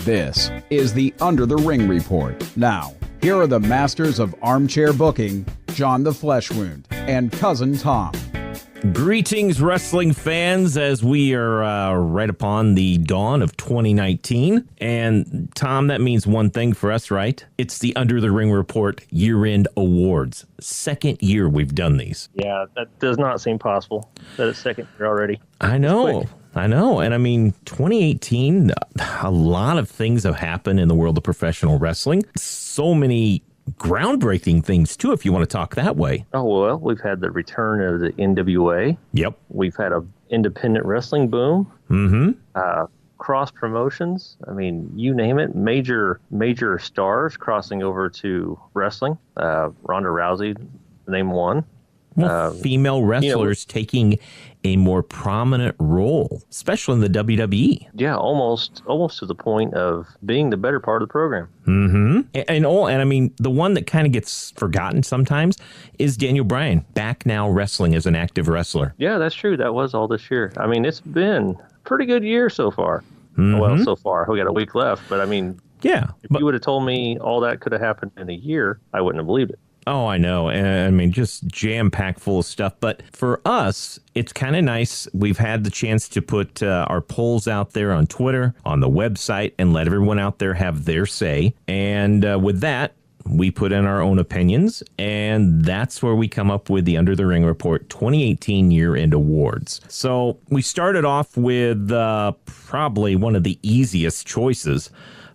This is the Under the Ring Report. Now, here are the masters of armchair booking, John the Flesh Wound and Cousin Tom. Greetings, wrestling fans, as we are right upon the dawn of 2019. And, Tom, that means one thing for us, right? It's the Under the Ring Report year-end awards. Second year we've done these. Yeah, that does not seem possible. That it's second year already. I know. And I mean, 2018, a lot of things have happened in the world of professional wrestling. So many groundbreaking things, too, if you want to talk that way. Oh, well, we've had the return of the NWA. Yep. We've had a independent wrestling boom. Mm-hmm. Cross promotions. I mean, you name it. Major stars crossing over to wrestling. Ronda Rousey, name one. Well, female wrestlers taking a more prominent role, especially in the WWE. Yeah, almost to the point of being the better part of the program. Mm-hmm. And I mean, the one that kind of gets forgotten sometimes is Daniel Bryan, back now wrestling as an active wrestler. Yeah, that's true. That was all this year. I mean, it's been a pretty good year so far. Mm-hmm. Well, so far. We got a week left, but I mean, yeah. If you would have told me all that could have happened in a year, I wouldn't have believed it. Oh, I know. I mean, just jam-packed full of stuff. But for us, it's kind of nice. We've had the chance to put our polls out there on Twitter, on the website, and let everyone out there have their say. And with that, we put in our own opinions, and that's where we come up with the Under the Ring Report 2018 Year-End Awards. So we started off with probably one of the easiest choices,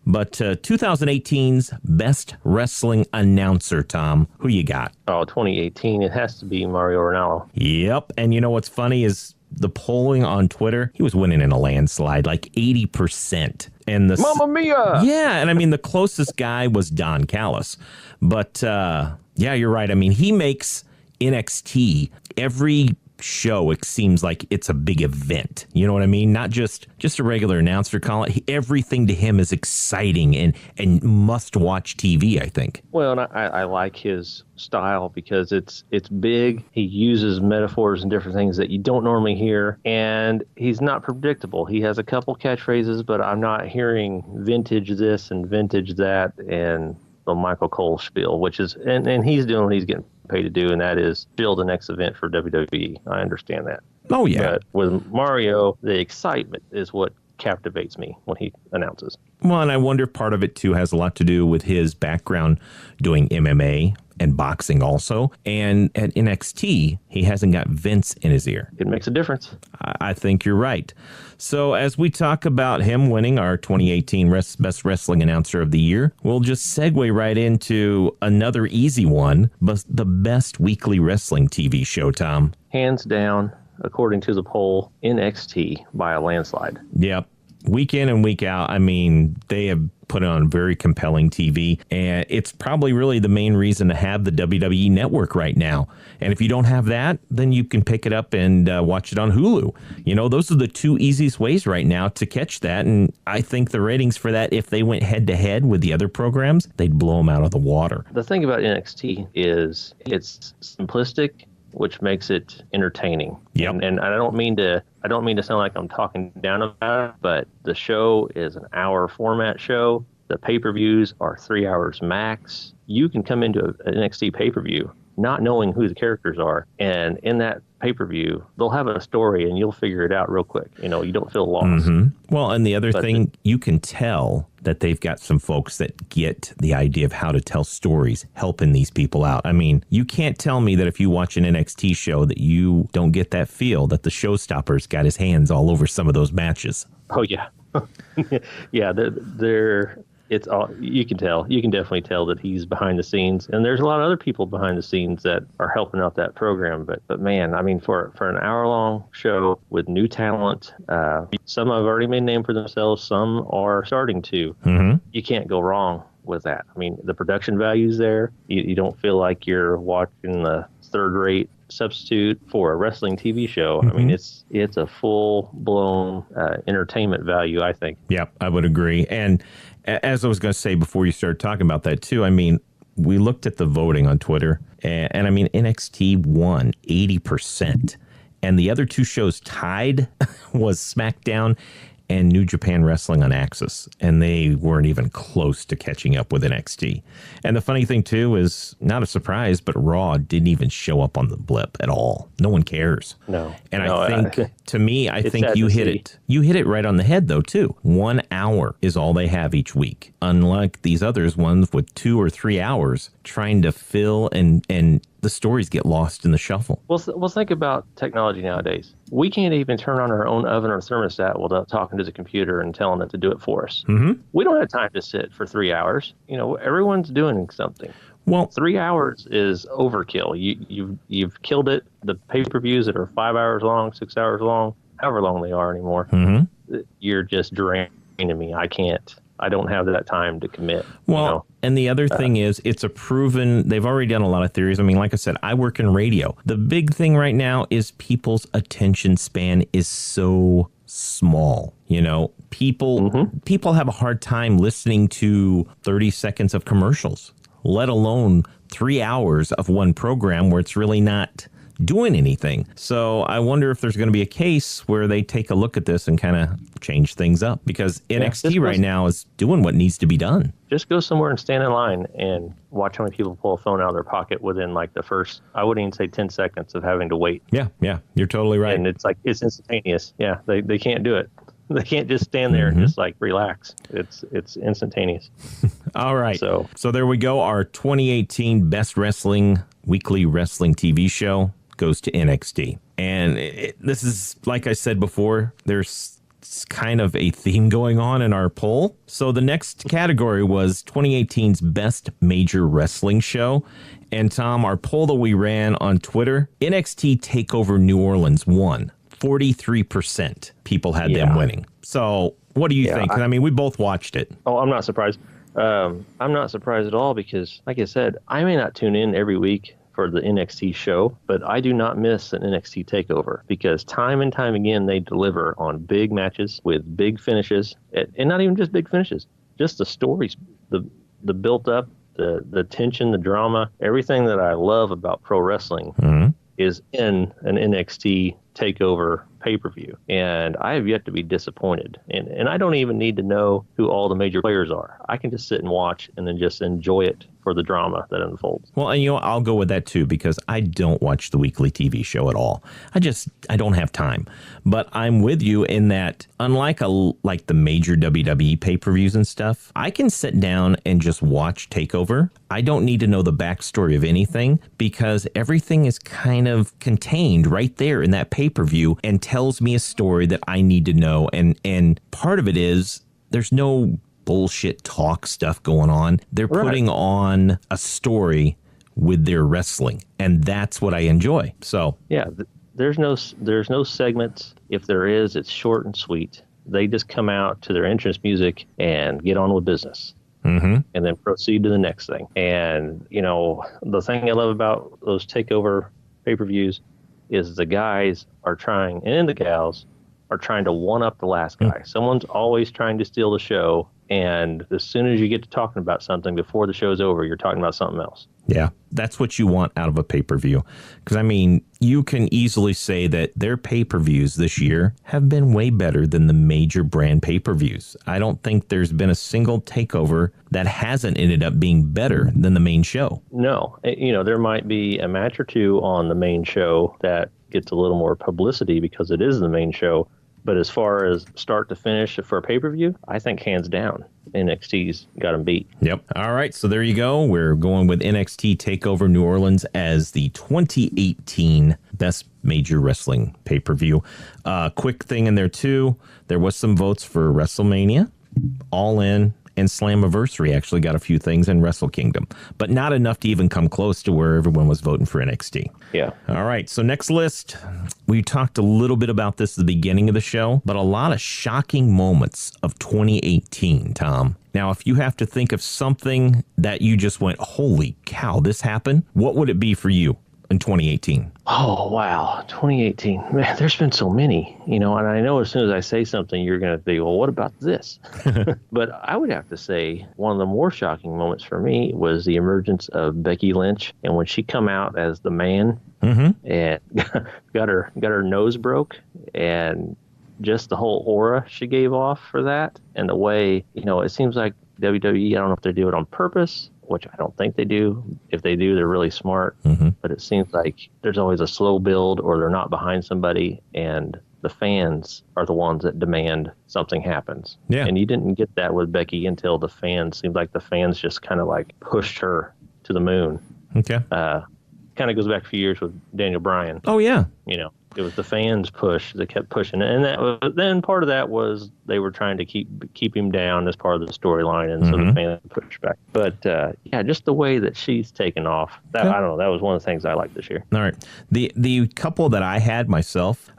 but 2018's Best Wrestling Announcer, Tom. Who you got? Oh, 2018, it has to be Mario Ranallo. Yep, and you know what's funny is the polling on Twitter, he was winning in a landslide, like 80%. And the Mamma Mia! Yeah, and I mean, the closest guy was Don Callis. But, yeah, you're right. I mean, he makes NXT every show, it seems like it's a big event. You know what I mean? Not just a regular announcer call it. Everything to him is exciting and must-watch TV, I think. Well, and I like his style because it's big. He uses metaphors and different things that you don't normally hear, and he's not predictable. He has a couple catchphrases, but I'm not hearing vintage this and vintage that and the Michael Cole spiel, which is, and he's doing what he's getting paid to do, and that is build the next event for WWE. I understand that. Oh, yeah. But with Mario, the excitement is what captivates me when he announces. Well, and I wonder if part of it, too, has a lot to do with his background doing MMA and boxing also. And at NXT, he hasn't got Vince in his ear. It makes a difference. I think you're right. So as we talk about him winning our 2018 Best Wrestling Announcer of the Year, we'll just segue right into another easy one, but the best weekly wrestling TV show, Tom. Hands down, according to the poll, NXT by a landslide. Yep. Week in and week out, I mean, they have put on very compelling TV, and it's probably really the main reason to have the WWE Network right now. And if you don't have that, then you can pick it up and watch it on Hulu. You know, those are the two easiest ways right now to catch that, and I think the ratings for that, if they went head-to-head with the other programs, they'd blow them out of the water. The thing about NXT is it's simplistic, which makes it entertaining. Yep. And I don't mean to sound like I'm talking down about it, but the show is an hour format show. The pay-per-views are 3 hours max. You can come into an NXT pay-per-view not knowing who the characters are, and in that pay-per-view, they'll have a story and you'll figure it out real quick. You know, you don't feel lost. Mm-hmm. Well, and the other thing, you can tell that they've got some folks that get the idea of how to tell stories, helping these people out. I mean, you can't tell me that if you watch an NXT show that you don't get that feel that the showstopper's got his hands all over some of those matches. Oh, yeah. Yeah, they're it's all, you can tell. You can definitely tell that he's behind the scenes, and there's a lot of other people behind the scenes that are helping out that program. But man, I mean, for an hour-long show with new talent, some have already made a name for themselves, some are starting to. Mm-hmm. You can't go wrong with that. I mean, the production value's there. You don't feel like you're watching the third-rate substitute for a wrestling TV show. Mm-hmm. I mean, it's a full-blown entertainment value, I think. Yep, I would agree. And as I was going to say before you started talking about that too, I mean, we looked at the voting on Twitter, and I mean, NXT won 80%, and the other two shows tied was SmackDown and New Japan Wrestling on Axis, and they weren't even close to catching up with NXT. And the funny thing, too, is not a surprise, but Raw didn't even show up on the blip at all. No one cares. No. And no, I think, to me, I think you hit see. it. You hit it right on the head, though, too. 1 hour is all they have each week, unlike these others ones with 2 or 3 hours trying to fill and the stories get lost in the shuffle. Well, think about technology nowadays. We can't even turn on our own oven or thermostat without talking to the computer and telling it to do it for us. Mm-hmm. We don't have time to sit for 3 hours. Everyone's doing something. Well, 3 hours is overkill. You've killed it. The pay-per-views that are 5 hours long, 6 hours long, however long they are anymore, you're just draining me. I don't have that time to commit. Well, and the other thing is, it's a proven, they've already done a lot of theories. I mean, like I said, I work in radio. The big thing right now is people's attention span is so small. People have a hard time listening to 30 seconds of commercials, let alone 3 hours of one program where it's really not doing anything. So I wonder if there's going to be a case where they take a look at this and kind of change things up, because NXT right now is doing what needs to be done. Just go somewhere and stand in line and watch how many people pull a phone out of their pocket within like the first, I wouldn't even say 10 seconds of having to wait. Yeah, you're totally right. And it's instantaneous. Yeah, they can't do it. They can't just stand there and just like relax. It's instantaneous. All right. So there we go. Our 2018 Best Wrestling Weekly Wrestling TV show goes to NXT. And this is, like I said before, there's kind of a theme going on in our poll. So the next category was 2018's Best Major Wrestling Show. And Tom, our poll that we ran on Twitter, NXT TakeOver New Orleans won. 43% people had them winning. So what do you think? I mean, we both watched it. Oh, I'm not surprised. I'm not surprised at all because, like I said, I may not tune in every week for the NXT show, but I do not miss an NXT takeover because time and time again they deliver on big matches with big finishes, and not even just big finishes, just the stories, the built up, the tension, the drama, everything that I love about pro wrestling is in an NXT takeover pay-per-view, and I have yet to be disappointed. And I don't even need to know who all the major players are. I can just sit and watch and then just enjoy it for the drama that unfolds. Well, and I'll go with that too, because I don't watch the weekly TV show at all. I don't have time. But I'm with you in that, unlike like the major WWE pay-per-views and stuff, I can sit down and just watch TakeOver. I don't need to know the backstory of anything because everything is kind of contained right there in that pay-per-view and tells me a story that I need to know. And part of it is there's no bullshit talk stuff going on. They're putting on a story with their wrestling, and that's what I enjoy. So yeah, there's no segments. If there is, it's short and sweet. They just come out to their entrance music and get on with business. And then proceed to the next thing. And the thing I love about those takeover pay-per-views is the guys are trying, and the gals are trying to one up the last guy. Someone's always trying to steal the show. And as soon as you get to talking about something before the show's over, you're talking about something else. Yeah, that's what you want out of a pay-per-view. Because, I mean, you can easily say that their pay-per-views this year have been way better than the major brand pay-per-views. I don't think there's been a single takeover that hasn't ended up being better than the main show. No. There might be a match or two on the main show that gets a little more publicity because it is the main show. But as far as start to finish for a pay-per-view, I think hands down, NXT's got them beat. Yep. All right. So there you go. We're going with NXT TakeOver New Orleans as the 2018 Best Major Wrestling pay-per-view. Quick thing in there, too. There was some votes for WrestleMania, All In, and Slammiversary actually got a few things in Wrestle Kingdom, but not enough to even come close to where everyone was voting for NXT. Yeah. All right. So next list, we talked a little bit about this at the beginning of the show, but a lot of shocking moments of 2018, Tom. Now, if you have to think of something that you just went, holy cow, this happened, what would it be for you in 2018? Oh, wow. 2018. Man, there's been so many, and I know as soon as I say something, you're going to be, well, what about this? But I would have to say one of the more shocking moments for me was the emergence of Becky Lynch. And when she come out as the man and got her nose broke and just the whole aura she gave off for that, and the way, it seems like WWE, I don't know if they do it on purpose, which I don't think they do. If they do, they're really smart. But it seems like there's always a slow build, or they're not behind somebody, and the fans are the ones that demand something happens. Yeah. And you didn't get that with Becky until the fans, seemed like the fans just kind of like pushed her to the moon. Okay. Kind of goes back a few years with Daniel Bryan. Oh, yeah. It was the fans push that kept pushing, and then part of that was they were trying to keep him down as part of the storyline, and so the fans pushed back. But just the way that she's taken off, I don't know, that was one of the things I liked this year. All right, the couple that I had myself,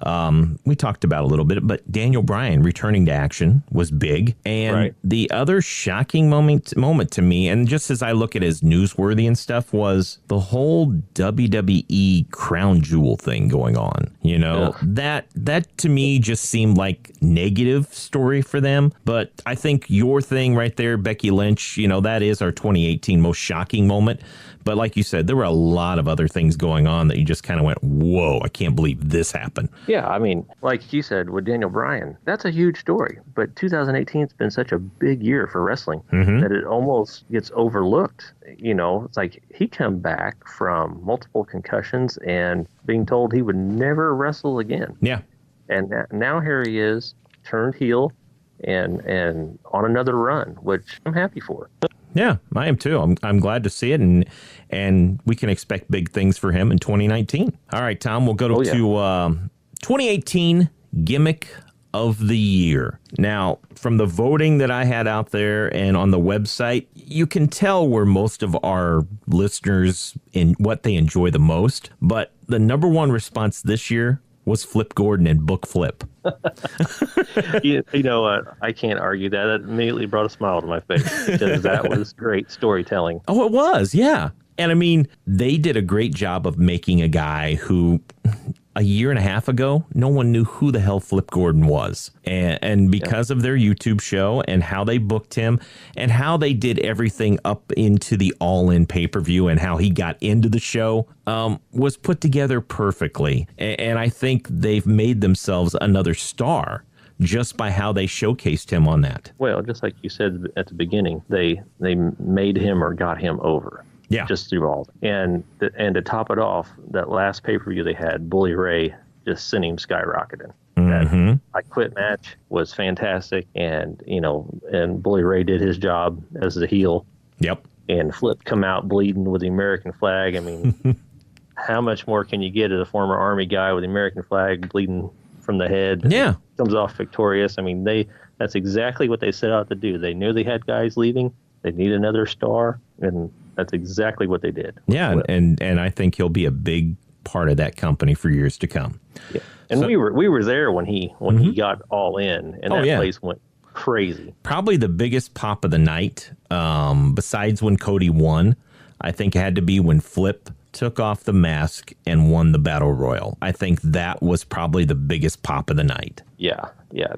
we talked about a little bit, but Daniel Bryan returning to action was big, and the other shocking moment to me, and just as I look at it as newsworthy and stuff, was the whole WWE crown jewel thing going on. That to me just seemed like negative story for them. But I think your thing right there, Becky Lynch, that is our 2018 most shocking moment. But like you said, there were a lot of other things going on that you just kind of went, whoa, I can't believe this happened. Yeah, I mean, like you said with Daniel Bryan, that's a huge story. But 2018 has been such a big year for wrestling that it almost gets overlooked. It's like he come back from multiple concussions and being told he would never wrestle again. Yeah. And now here he is, turned heel and on another run, which I'm happy for. Yeah, I am too. I'm glad to see it, and we can expect big things for him in 2019. All right, Tom, we'll go to 2018 Gimmick of the Year. Now, from the voting that I had out there and on the website, you can tell where most of our listeners in what they enjoy the most. But the number one response this year was Flip Gordon and Book Flip. You know what? I can't argue that. That immediately brought a smile to my face because that was great storytelling. Oh, it was, yeah. And I mean, they did a great job of making a guy who a year and a half ago, no one knew who the hell Flip Gordon was. And because of their YouTube show and how they booked him and how they did everything up into the All-In pay-per-view and how he got into the show was put together perfectly. And I think they've made themselves another star just by how they showcased him on that. Well, just like you said at the beginning, they made him or got him over. Yeah. Just through all. And to top it off, that last pay-per-view they had, Bully Ray just sent him skyrocketing. That I Quit match was fantastic. And, and Bully Ray did his job as the heel. Yep. And Flip come out bleeding with the American flag. I mean, how much more can you get as a former Army guy with the American flag bleeding from the head? Yeah. Comes off victorious. I mean, that's exactly what they set out to do. They knew they had guys leaving. They need another star. And that's exactly what they did. Yeah, and I think he'll be a big part of that company for years to come. Yeah. And we were there when he got all in, and that place went crazy. Probably the biggest pop of the night, besides when Cody won, I think it had to be when Flip took off the mask and won the Battle Royal. I think that was probably the biggest pop of the night. Yeah,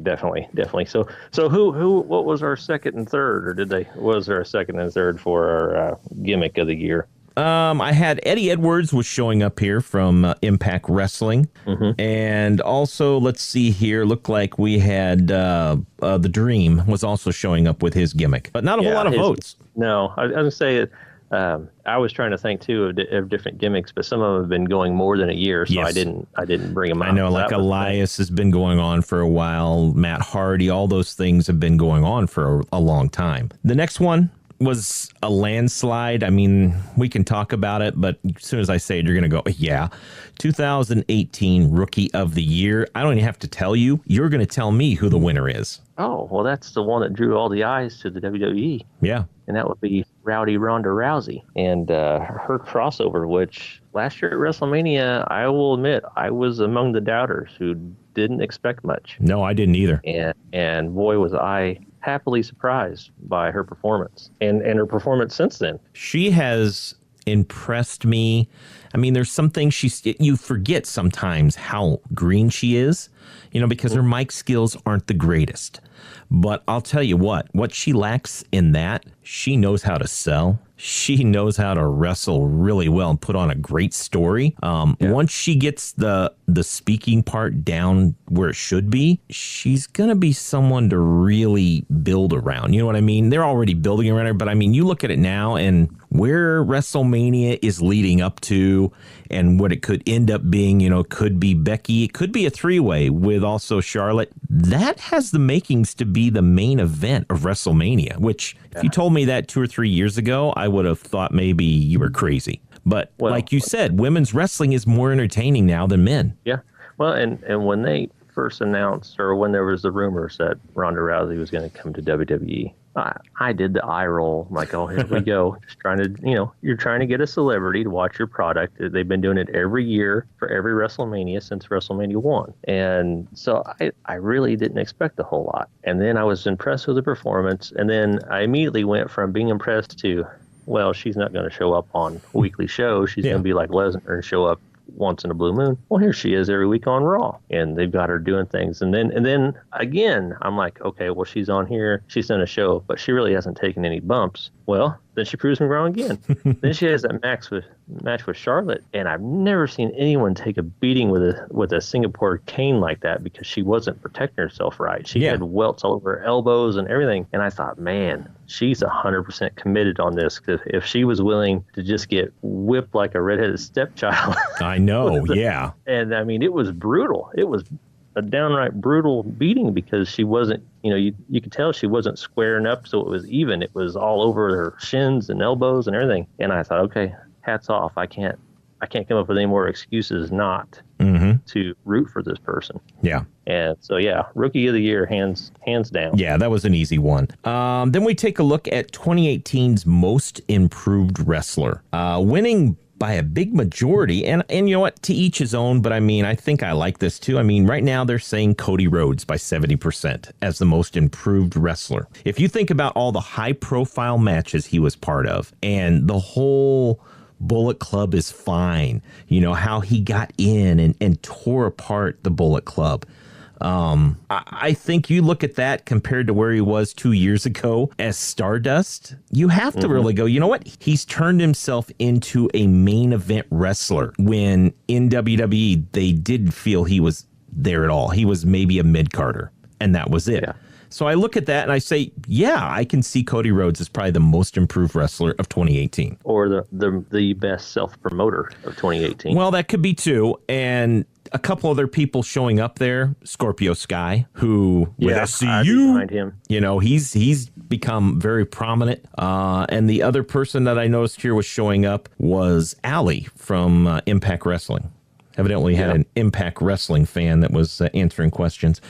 definitely. So what was our second and third, or was there a second and third for our Gimmick of the Year? I had Eddie Edwards was showing up here from Impact Wrestling. And also, let's see here, looked like we had The Dream was also showing up with his gimmick, but not a whole lot of votes. No, I was going to say it. I was trying to think too of different gimmicks, but some of them have been going more than a year, so I didn't bring them out. I know, like Elias has been going on for a while, Matt Hardy, all those things have been going on for a long time. The next one was a landslide. I mean, we can talk about it, but as soon as I say it, you're going to go, yeah. 2018 Rookie of the Year. I don't even have to tell you. You're going to tell me who the winner is. Oh, well, that's the one that drew all the eyes to the WWE. Yeah. And that would be Rowdy Ronda Rousey and her crossover, which last year at WrestleMania, I will admit, I was among the doubters who didn't expect much. No, I didn't either. And boy, was I happily surprised by her performance and her performance since then. She has impressed me I mean, there's some things you forget sometimes how green she is, because her mic skills aren't the greatest. But I'll tell you what she lacks in that, she knows how to sell. She knows how to wrestle really well and put on a great story. Once she gets the speaking part down where it should be, she's going to be someone to really build around. You know what I mean? They're already building around her, but I mean, you look at it now and where WrestleMania is leading up to and what it could end up being, could be Becky. It could be a three-way with also Charlotte. That has the makings to be the main event of WrestleMania, which if you told me that 2 or 3 years ago, I would have thought maybe you were crazy. But like you said, women's wrestling is more entertaining now than men. Yeah. Well, and when they first announced, or when there was the rumors that Ronda Rousey was going to come to WWE, I did the eye roll. I'm like, oh, here we go. Just trying to, you're trying to get a celebrity to watch your product. They've been doing it every year for every WrestleMania since WrestleMania 1. And so I really didn't expect a whole lot. And then I was impressed with the performance. And then I immediately went from being impressed to, well, she's not going to show up on a weekly show. She's going to be like Lesnar and show up once in a blue moon. Well, here she is every week on Raw, and they've got her doing things. And then again, I'm like, okay, well, she's on here, she's done a show, but she really hasn't taken any bumps. Well, then she proves me wrong again. Then she has that match with Charlotte, and I've never seen anyone take a beating with a Singapore cane like that because she wasn't protecting herself right. She had welts all over her elbows and everything. And I thought, man, she's 100% committed on this. If she was willing to just get whipped like a redheaded stepchild. I know, yeah. And I mean, it was brutal. It was a downright brutal beating because she wasn't, you could tell she wasn't squaring up so it was even. It was all over her shins and elbows and everything. And I thought, okay, hats off. I can't come up with any more excuses not to root for this person. Yeah. And so, Rookie of the Year, hands down. Yeah, that was an easy one. Then we take a look at 2018's Most Improved Wrestler, winning by a big majority. And you know what? To each his own. But I mean, I think I like this too. I mean, right now they're saying Cody Rhodes by 70% as the most improved wrestler. If you think about all the high profile matches he was part of and the whole Bullet Club is fine, how he got in and tore apart the Bullet Club. I think you look at that compared to where he was 2 years ago as Stardust, you have to really go, you know what? He's turned himself into a main event wrestler when in WWE, they didn't feel he was there at all. He was maybe a mid-carder, and that was it. Yeah. So I look at that and I say, I can see Cody Rhodes as probably the most improved wrestler of 2018. Or the best self-promoter of 2018. Well, that could be too. And a couple other people showing up there, Scorpio Sky, who with SCU, behind him. He's become very prominent. And the other person that I noticed here was showing up was Allie from Impact Wrestling. Evidently had an Impact Wrestling fan that was answering questions.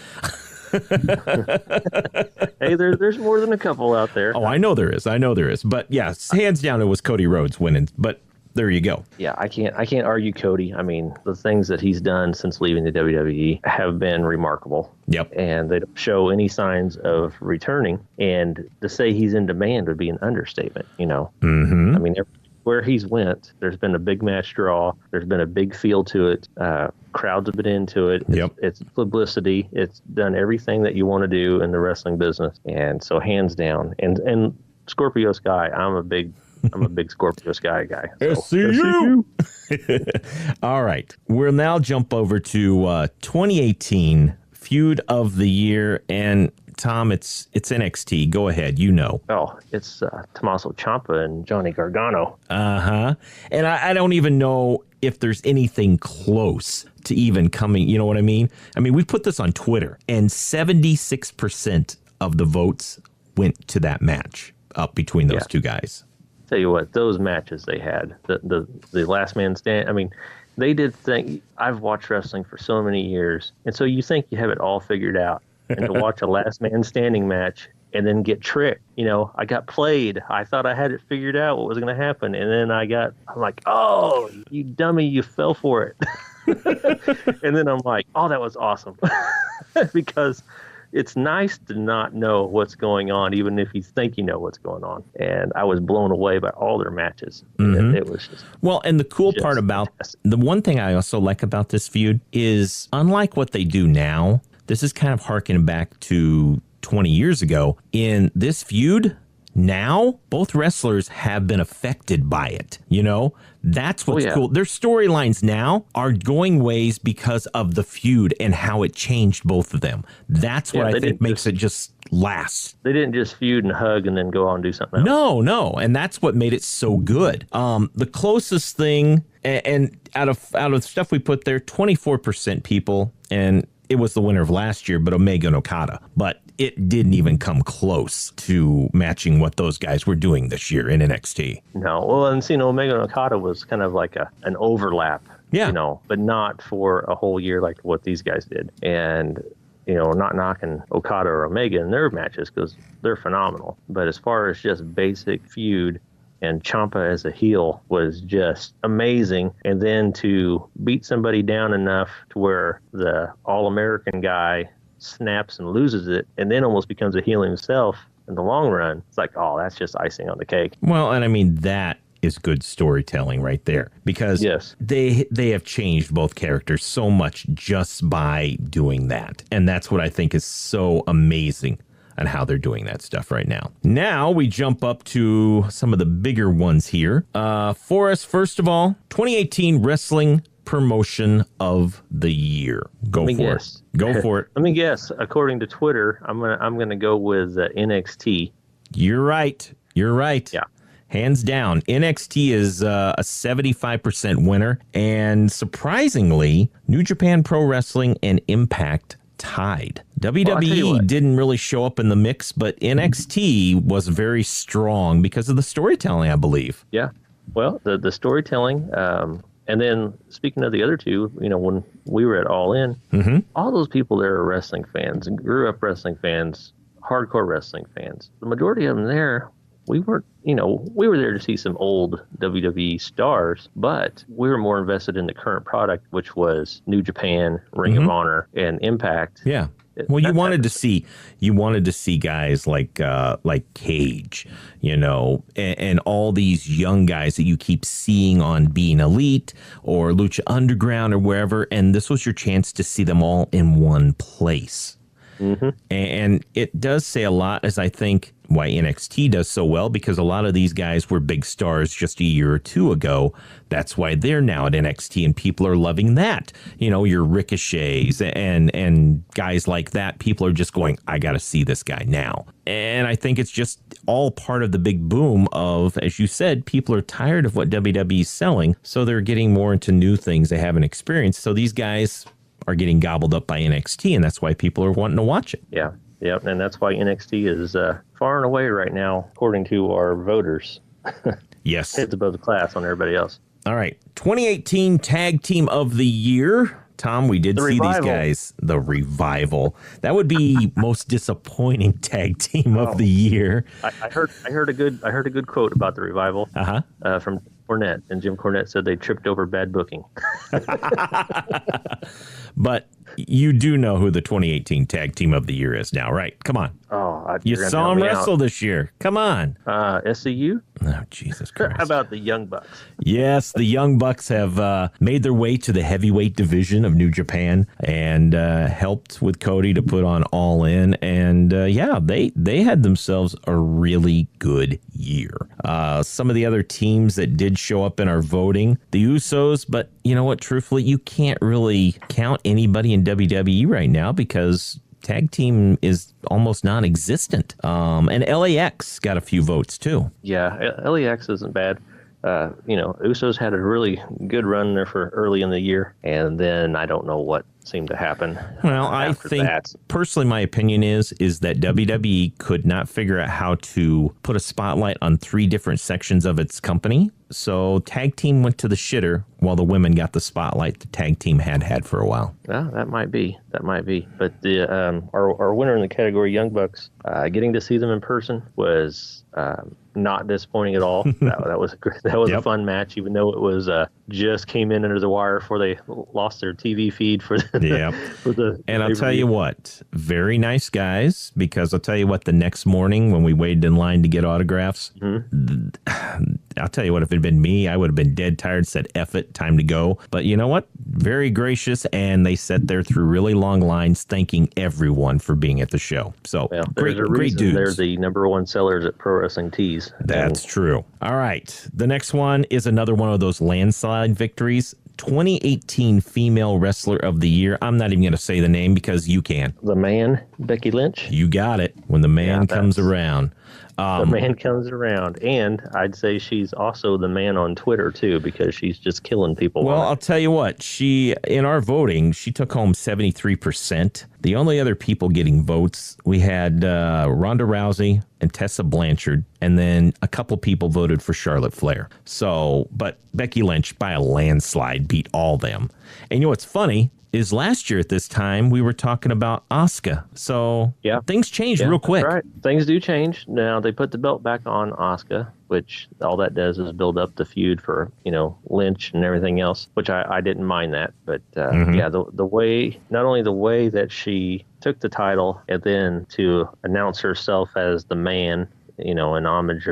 Hey, there's more than a couple out there. Oh, I know there is. But yes, hands down, it was Cody Rhodes winning. But there you go. Yeah, I can't argue Cody. I mean, the things that he's done since leaving the WWE have been remarkable. Yep. And they don't show any signs of returning. And to say he's in demand would be an understatement, Mm-hmm. I mean, where he's went, there's been a big match draw. There's been a big feel to it. Crowds have been into it. It's publicity. It's done everything that you want to do in the wrestling business. And so hands down. And Scorpio Sky, I'm a big Scorpio Sky guy. So. SCU. All right. We'll now jump over to 2018 Feud of the Year. And Tom, it's NXT. Go ahead. Oh, it's Tommaso Ciampa and Johnny Gargano. Uh-huh. And I don't even know if there's anything close to even coming. You know what I mean? I mean, we put this on Twitter, and 76% of the votes went to that match up between those two guys. Tell you what, those matches they had, the last man stand. I mean, they did think. I've watched wrestling for so many years, and so you think you have it all figured out. And to watch a last man standing match and then get tricked, I got played. I thought I had it figured out what was going to happen. And then I'm like, oh, you dummy, you fell for it. And then I'm like, oh, that was awesome. Because it's nice to not know what's going on, even if you think you know what's going on. And I was blown away by all their matches. It was just well, and the cool part about fantastic. the one thing I also like about this feud is, unlike what they do now, this is kind of harkening back to 20 years ago. In this feud, now both wrestlers have been affected by it. You know, that's what's cool. Their storylines now are going ways because of the feud and how it changed both of them. That's what I think makes it just last. They didn't just feud and hug and then go on and do something else. No. And that's what made it so good. The closest thing, and out of stuff we put there, 24% people, and it was the winner of last year, but Omega and Okada. But it didn't even come close to matching what those guys were doing this year in NXT. No. Well, and Omega and Okada was kind of like an overlap, yeah, but not for a whole year like what these guys did. And, not knocking Okada or Omega in their matches because they're phenomenal. But as far as just basic feud, and Ciampa as a heel was just amazing. And then to beat somebody down enough to where the All-American guy snaps and loses it and then almost becomes a heel himself in the long run, it's like, oh, that's just icing on the cake. Well, and I mean, that is good storytelling right there, because they have changed both characters so much just by doing that. And that's what I think is so amazing on how they're doing that stuff right now. Now we jump up to some of the bigger ones here. For us, first of all, 2018 Wrestling Promotion of the Year. Go for it. Go for it. Let me guess. According to Twitter, I'm gonna go with NXT. You're right. Yeah. Hands down, NXT is a 75% winner, and surprisingly, New Japan Pro Wrestling and Impact tied. WWE didn't really show up in the mix, but NXT was very strong because of the storytelling, I believe. Yeah. Well, the storytelling, and then speaking of the other two, when we were at All In, all those people there are wrestling fans and grew up wrestling fans, hardcore wrestling fans. The majority of them there, we weren't, we were there to see some old WWE stars, but we were more invested in the current product, which was New Japan, Ring of Honor, and Impact. Yeah. Well, you wanted to see guys like Cage, and all these young guys that you keep seeing on Being Elite or Lucha Underground or wherever, and this was your chance to see them all in one place. And it does say a lot, as I think why NXT does so well, because a lot of these guys were big stars just a year or two ago. That's why they're now at NXT, and people are loving that. Your Ricochets and guys like that. People are just going, I got to see this guy now. And I think it's just all part of the big boom of, as you said, people are tired of what WWE is selling, so they're getting more into new things they haven't experienced. So these guys are getting gobbled up by NXT, and that's why people are wanting to watch it. Yeah. Yep, and that's why NXT is far and away right now, according to our voters. Yes. Heads above the class on everybody else. All right. 2018 Tag Team of the Year. Tom, we did see these guys. The Revival. That would be most disappointing tag team of the year. I heard a good quote about the Revival from Cornette, and Jim Cornette said they tripped over bad booking. But you do know who the 2018 Tag Team of the Year is now, right? Come on. You saw him wrestle this year. Come on. SCU? Oh, Jesus Christ. How about the Young Bucks? Yes, the Young Bucks have made their way to the heavyweight division of New Japan and helped with Cody to put on All In. And they had themselves a really good year. Some of the other teams that did show up in our voting, the Usos, but you know what? Truthfully, you can't really count anybody in WWE right now because tag team is almost non-existent. And LAX got a few votes too. Yeah, LAX isn't bad. Usos had a really good run there for early in the year, and then I don't know what seemed to happen. Well, I think personally, my opinion is that WWE could not figure out how to put a spotlight on 3 different sections of its company. So tag team went to the shitter while the women got the spotlight the tag team had for a while. Yeah, that might be. But the our winner in the category, Young Bucks, getting to see them in person was not disappointing at all. That was a fun match, even though it was just came in under the wire before they lost their TV feed for the Yeah. for the. And I'll tell you what, very nice guys, because I'll tell you what, the next morning when we waited in line to get autographs, I'll tell you what, if it had been me, I would have been dead tired, said, F it, time to go. But you know what? Very gracious, and they sat there through really long lines thanking everyone for being at the show. So, Well, great reason dudes. they're the number one sellers at Pro Wrestling Tees. That's true. All right. The next one is another one of those landslide victories. 2018 Female Wrestler of the Year. I'm not even going to say the name because you can. The man, Becky Lynch. You got it. When the man comes around. The man comes around, and I'd say she's also the man on Twitter too, because she's just killing people. Well, I'll tell you what, in our voting, she took home 73%. The only other people getting votes, we had Ronda Rousey and Tessa Blanchard, and then a couple people voted for Charlotte Flair. So, but Becky Lynch, by a landslide, beat all them. And you know what's funny is last year at this time, we were talking about Asuka. So things changed real quick. Right. Things do change. Now, they put the belt back on Asuka, which all that does is build up the feud for, Lynch and everything else, which I didn't mind that. But, the way, not only the way that she took the title and then to announce herself as the man, in homage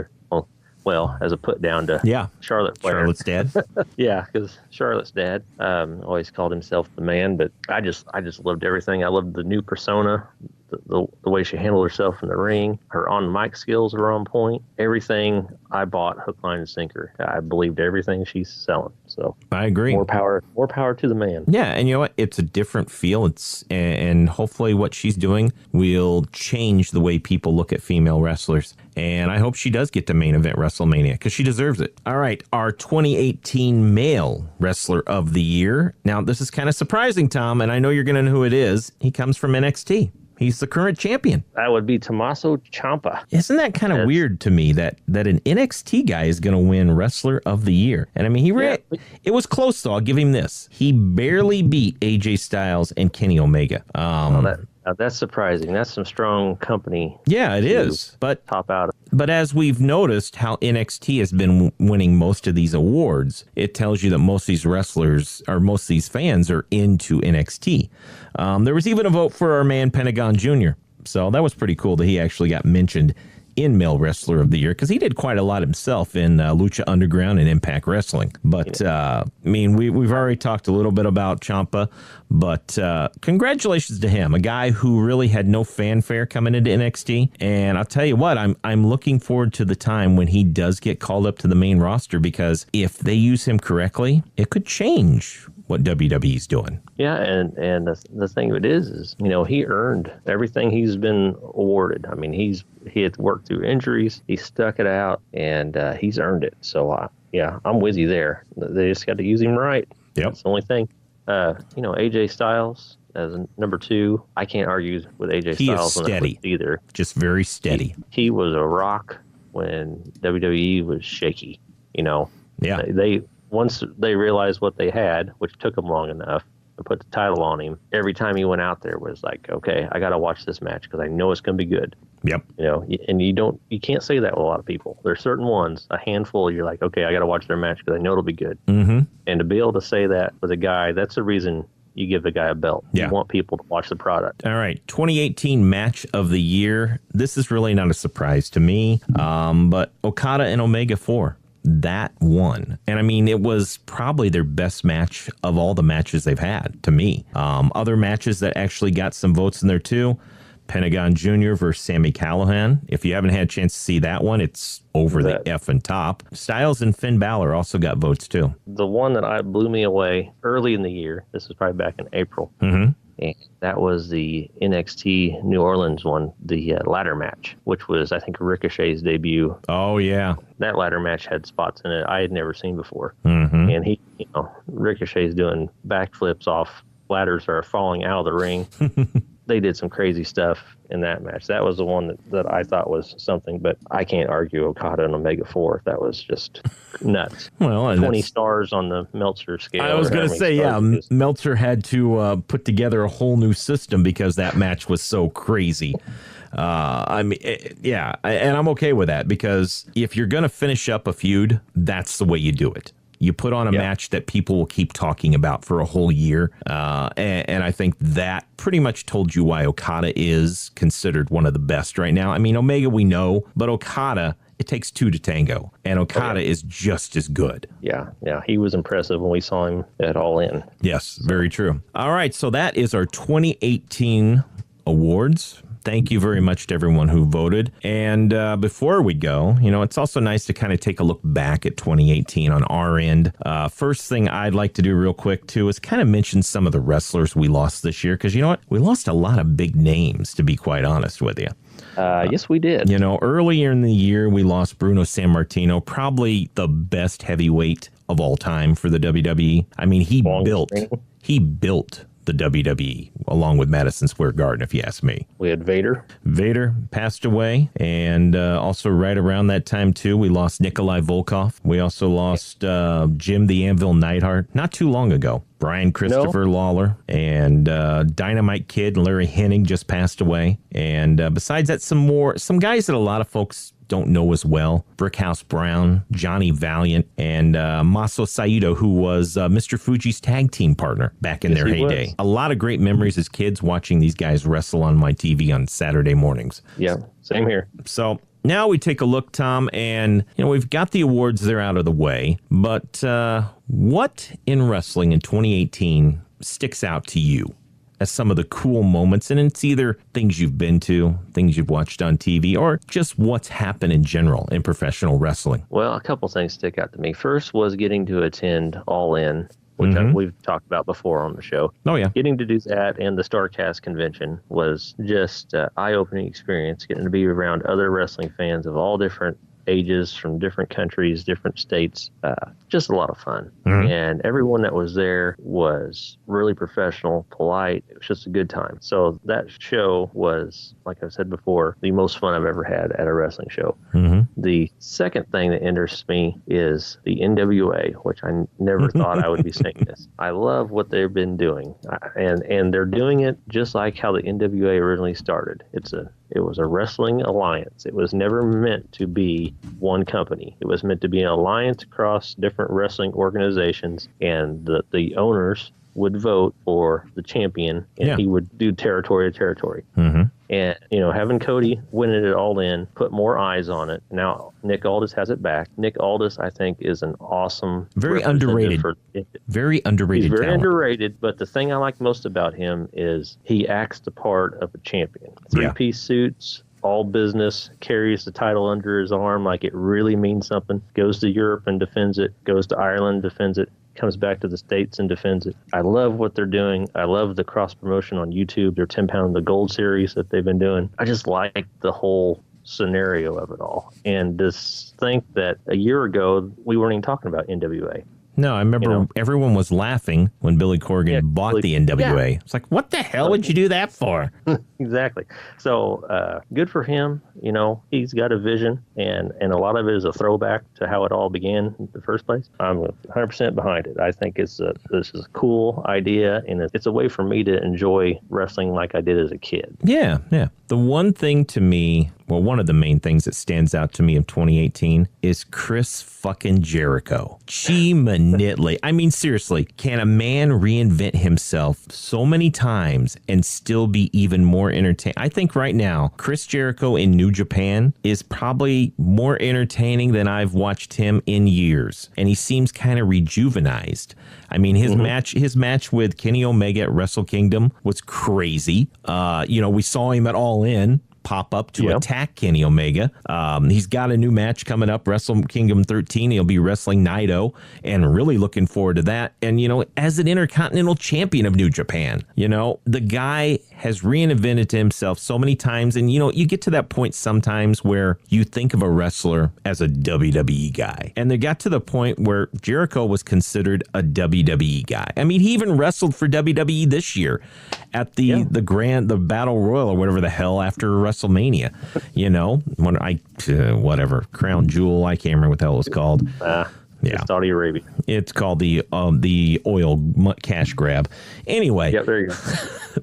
as a put down to Charlotte Flair. Charlotte's dad. Yeah, because Charlotte's dad always called himself the man, but I just loved everything. I loved the new persona, the way she handled herself in the ring. Her on mic skills were on point. Everything I bought, hook, line, and sinker. I believed everything she's selling. So I agree. More power to the man. Yeah, and you know what? It's a different feel. And hopefully what she's doing will change the way people look at female wrestlers. And I hope she does get to main event WrestleMania because she deserves it. All right, our 2018 Male Wrestler of the Year. Now, this is kind of surprising, Tom, and I know you're going to know who it is. He comes from NXT. He's the current champion. That would be Tommaso Ciampa. Isn't that kind of weird to me that an NXT guy is going to win Wrestler of the Year? And I mean, it was close, though. I'll give him this. He barely beat AJ Styles and Kenny Omega. That's surprising. That's some strong company. Yeah, it is. But top out. But as we've noticed how NXT has been winning most of these awards, it tells you that most of these wrestlers or most of these fans are into NXT. There was even a vote for our man Pentagon Jr. So that was pretty cool that he actually got mentioned in Male Wrestler of the Year because he did quite a lot himself in Lucha Underground and Impact Wrestling. But, I mean, we've already talked a little bit about Ciampa, but congratulations to him, a guy who really had no fanfare coming into NXT. And I'll tell you what, I'm looking forward to the time when he does get called up to the main roster because if they use him correctly, it could change what WWE's doing. Yeah, and the thing of it is, he earned everything he's been awarded. I mean, he had worked through injuries, he stuck it out, and he's earned it. So, I'm with you there. They just got to use him right. Yep. That's the only thing. AJ Styles as number 2, I can't argue with AJ Styles. He is steady either. Just very steady. He was a rock when WWE was shaky. Yeah. Once they realized what they had, which took them long enough, and put the title on him, every time he went out there was like, okay, I got to watch this match because I know it's going to be good. Yep. And you can't say that with a lot of people. There's certain ones, a handful, you're like, okay, I got to watch their match because I know it'll be good. Mm-hmm. And to be able to say that with a guy, that's the reason you give the guy a belt. Yeah. You want people to watch the product. All right, 2018 Match of the Year. This is really not a surprise to me, but Okada and Omega 4. That won. And I mean, it was probably their best match of all the matches they've had, to me. Other matches that actually got some votes in there, too. Pentagon Jr. versus Sami Callihan. If you haven't had a chance to see that one, it's over the effing top. Styles and Finn Balor also got votes, too. The one that blew me away early in the year, this was probably back in April, and that was the NXT New Orleans one, the ladder match, which was, I think, Ricochet's debut. Oh, yeah. That ladder match had spots in it I had never seen before. Mm-hmm. And Ricochet's doing backflips off ladders that are falling out of the ring. They did some crazy stuff in that match. That was the one that I thought was something, but I can't argue Okada and Omega 4. That was just nuts. Well, 20 stars on the Meltzer scale. I was going to say, Meltzer had to put together a whole new system because that match was so crazy. And I'm okay with that because if you're going to finish up a feud, that's the way you do it. You put on a match that people will keep talking about for a whole year. And I think that pretty much told you why Okada is considered one of the best right now. I mean, Omega we know, but Okada, it takes two to tango, and Okada is just as good. Yeah, he was impressive when we saw him at All In. Yes, very true. All right, so that is our 2018 awards. Thank you very much to everyone who voted. And before we go, it's also nice to kind of take a look back at 2018 on our end. First thing I'd like to do real quick, too, is kind of mention some of the wrestlers we lost this year. Because you know what? We lost a lot of big names, to be quite honest with you. Yes, we did. Earlier in the year, we lost Bruno Sammartino, probably the best heavyweight of all time for the WWE. I mean, he built the WWE along with Madison Square Garden, if you ask me. We had Vader. Vader passed away. And also right around that time, too, we lost Nikolai Volkov. We also lost Jim the Anvil Neidhart not too long ago. Brian Christopher Lawler and Dynamite Kid and Larry Hennig just passed away. And besides that, some guys that a lot of folks don't know as well. Brickhouse Brown, Johnny Valiant, and Maso Saito, who was Mr. Fuji's tag team partner back in their heyday. A lot of great memories as kids watching these guys wrestle on my TV on Saturday mornings. Yeah, same here. So now we take a look, Tom, and we've got the awards there out of the way, but what in wrestling in 2018 sticks out to you as some of the cool moments? And it's either things you've been to, things you've watched on TV, or just what's happened in general in professional wrestling. Well, a couple things stick out to me. First was getting to attend All In, which we've talked about before on the show. Oh, yeah. Getting to do that and the StarCast convention was just an eye-opening experience, getting to be around other wrestling fans of all different ages from different countries, different states. Just a lot of fun. And everyone that was there was really professional, polite. It was just a good time. So that show was, like I've said before, the most fun I've ever had at a wrestling show. The second thing that interests me is the NWA, which I never thought I would be saying this. I love what they've been doing. And they're doing it just like how the NWA originally started. It was a wrestling alliance. It was never meant to be one company. It was meant to be an alliance across different wrestling organizations, and the owners would vote for the champion, and he would do territory to territory. And, having Cody winning it All In, put more eyes on it. Now, Nick Aldis has it back. Nick Aldis, I think, is an awesome... Very underrated. Very underrated He's very talent. underrated, but the thing I like most about him is he acts the part of a champion. Three-piece suits, all business, carries the title under his arm like it really means something, goes to Europe and defends it, goes to Ireland, defends it, comes back to the States and defends it. I love what they're doing. I love the cross promotion on YouTube, their 10 Pound the Gold series that they've been doing. I just like the whole scenario of it all. And just think that a year ago, we weren't even talking about NWA. No, I remember everyone was laughing when Billy Corgan bought the NWA. It's like, what the hell would you do that for? Exactly. So good for him. He's got a vision, and a lot of it is a throwback to how it all began in the first place. I'm 100% behind it. I think this is a cool idea, and it's a way for me to enjoy wrestling like I did as a kid. Yeah. The one thing to me, well, one of the main things that stands out to me in 2018 is Chris fucking Jericho. Gee-manitly. I mean, seriously, can a man reinvent himself so many times and still be even more entertaining? I think right now, Chris Jericho in New Japan is probably more entertaining than I've watched him in years. And he seems kind of rejuvenized. I mean, his match with Kenny Omega at Wrestle Kingdom was crazy. We saw him at All In pop up to attack Kenny Omega. He's got a new match coming up, Wrestle Kingdom 13. He'll be wrestling Naito, and really looking forward to that. And, as an Intercontinental Champion of New Japan, the guy has reinvented himself so many times. And, you get to that point sometimes where you think of a wrestler as a WWE guy. And they got to the point where Jericho was considered a WWE guy. I mean, he even wrestled for WWE this year at the Battle Royal or whatever the hell after WrestleMania, whatever, Crown Jewel, I can't remember what the hell it was called. Yeah. Saudi Arabia. It's called the oil cash grab. Anyway. Yeah, there you go.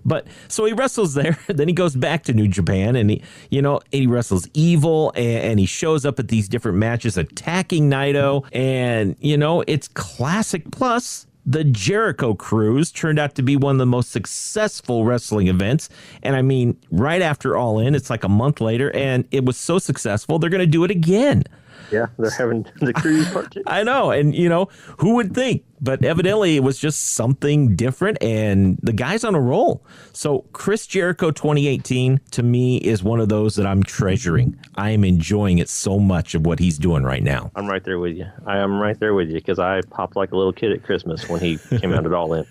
But so he wrestles there, then he goes back to New Japan, and he wrestles Evil, and he shows up at these different matches attacking Naito, and it's classic. Plus, the Jericho Cruise turned out to be one of the most successful wrestling events. And I mean, right after All In, it's like a month later, and it was so successful, they're going to do it again. Yeah, they're having the cruise part too. I know. And, who would think? But evidently it was just something different, and the guy's on a roll. So Chris Jericho 2018, to me, is one of those that I'm treasuring. I am enjoying it so much of what he's doing right now. I'm right there with you. I am right there with you, because I popped like a little kid at Christmas when he came out at All In.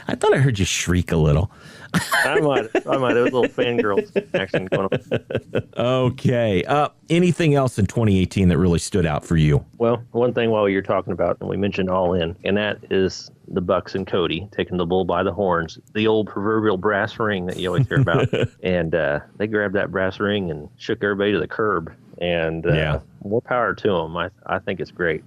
I thought I heard you shriek a little. I might. It was a little fangirl action going on. Okay. Anything else in 2018 that really stood out for you? Well, one thing while you're talking about, and we mentioned All In, and that is the Bucks and Cody taking the bull by the horns, the old proverbial brass ring that you always hear about. And they grabbed that brass ring and shook everybody to the curb. And more power to them. I think it's great.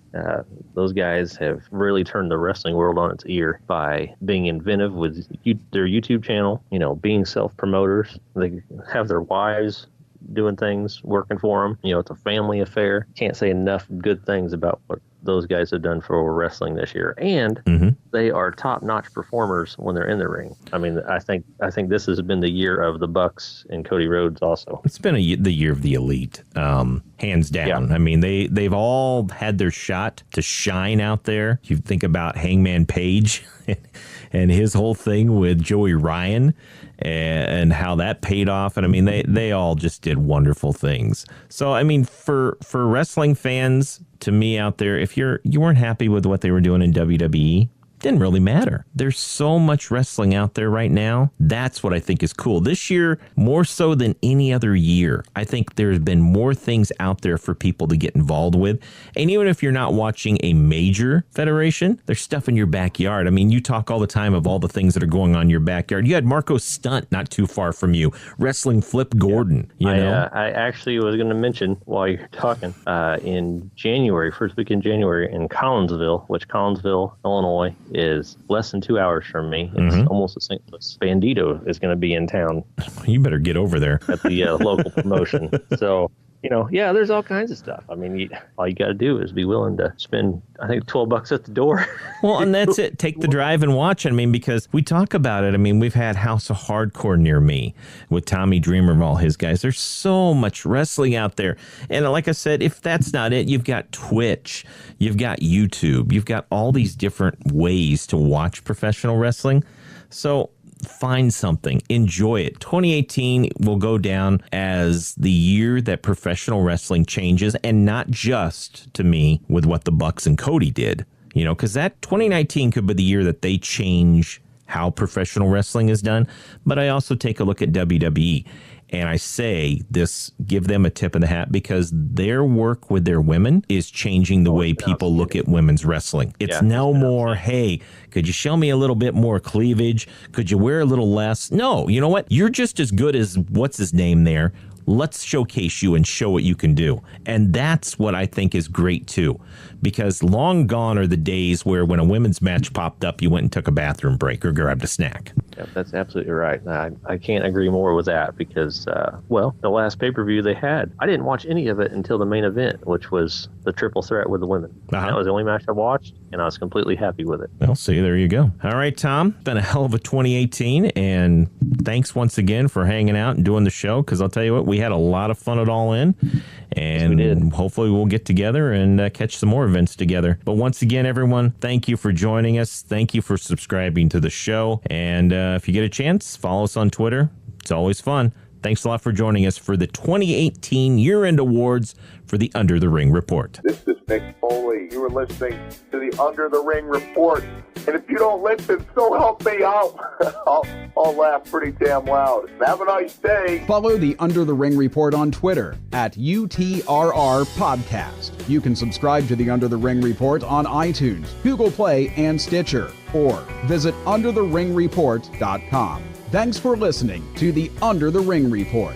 Those guys have really turned the wrestling world on its ear by being inventive with their YouTube channel, being self-promoters. They have their wives doing things, working for them. It's a family affair. Can't say enough good things about what those guys have done for wrestling this year. And they are top-notch performers when they're in the ring. I mean, I think this has been the year of the Bucks and Cody Rhodes also. It's been the year of the elite, hands down. Yeah. I mean, they've all had their shot to shine out there. You think about Hangman Page and his whole thing with Joey Ryan and how that paid off. And I mean, they all just did wonderful things. So, I mean, for wrestling fans, to me out there, if you weren't happy with what they were doing in WWE, didn't really matter. There's so much wrestling out there right now. That's what I think is cool. This year, more so than any other year, I think there's been more things out there for people to get involved with. And even if you're not watching a major federation, there's stuff in your backyard. I mean, you talk all the time of all the things that are going on in your backyard. You had Marco Stunt not too far from you, wrestling Flip Gordon. I actually was going to mention while you're talking, in January, first week in January in Collinsville, which Collinsville, Illinois, is less than 2 hours from me. It's almost the St. Louis. Bandito is going to be in town. You better get over there. At the local promotion. So, there's all kinds of stuff. I mean, all you got to do is be willing to spend, I think, $12 at the door. Well, and that's it. Take the drive and watch. I mean, because we talk about it. I mean, we've had House of Hardcore near me with Tommy Dreamer and all his guys. There's so much wrestling out there. And like I said, if that's not it, you've got Twitch, you've got YouTube, you've got all these different ways to watch professional wrestling. So find something, enjoy it. 2018 will go down as the year that professional wrestling changes, and not just, to me, with what the Bucks and Cody did, because that 2019 could be the year that they change how professional wrestling is done. But I also take a look at WWE, and I say this, give them a tip of the hat, because their work with their women is changing the way people look at women's wrestling. It's no more, hey, could you show me a little bit more cleavage? Could you wear a little less? No, you know what? You're just as good as what's his name there. Let's showcase you and show what you can do. And that's what I think is great, too, because long gone are the days where when a women's match popped up, you went and took a bathroom break or grabbed a snack. Yeah, that's absolutely right. I can't agree more with that because, the last pay-per-view they had, I didn't watch any of it until the main event, which was the triple threat with the women. That was the only match I watched, and I was completely happy with it. Well, see, there you go. All right, Tom, been a hell of a 2018, and thanks once again for hanging out and doing the show, because I'll tell you what, we had a lot of fun at All In, and hopefully we'll get together and catch some more events together. But once again, everyone, thank you for joining us. Thank you for subscribing to the show. And if you get a chance, follow us on Twitter. It's always fun. Thanks a lot for joining us for the 2018 year-end awards for the Under the Ring Report. This is Mick Foley. You are listening to the Under the Ring Report. And if you don't listen, so help me out. I'll laugh pretty damn loud. Have a nice day. Follow the Under the Ring Report on Twitter at UTRR Podcast. You can subscribe to the Under the Ring Report on iTunes, Google Play, and Stitcher, or visit undertheringreport.com. Thanks for listening to the Under the Ring Report.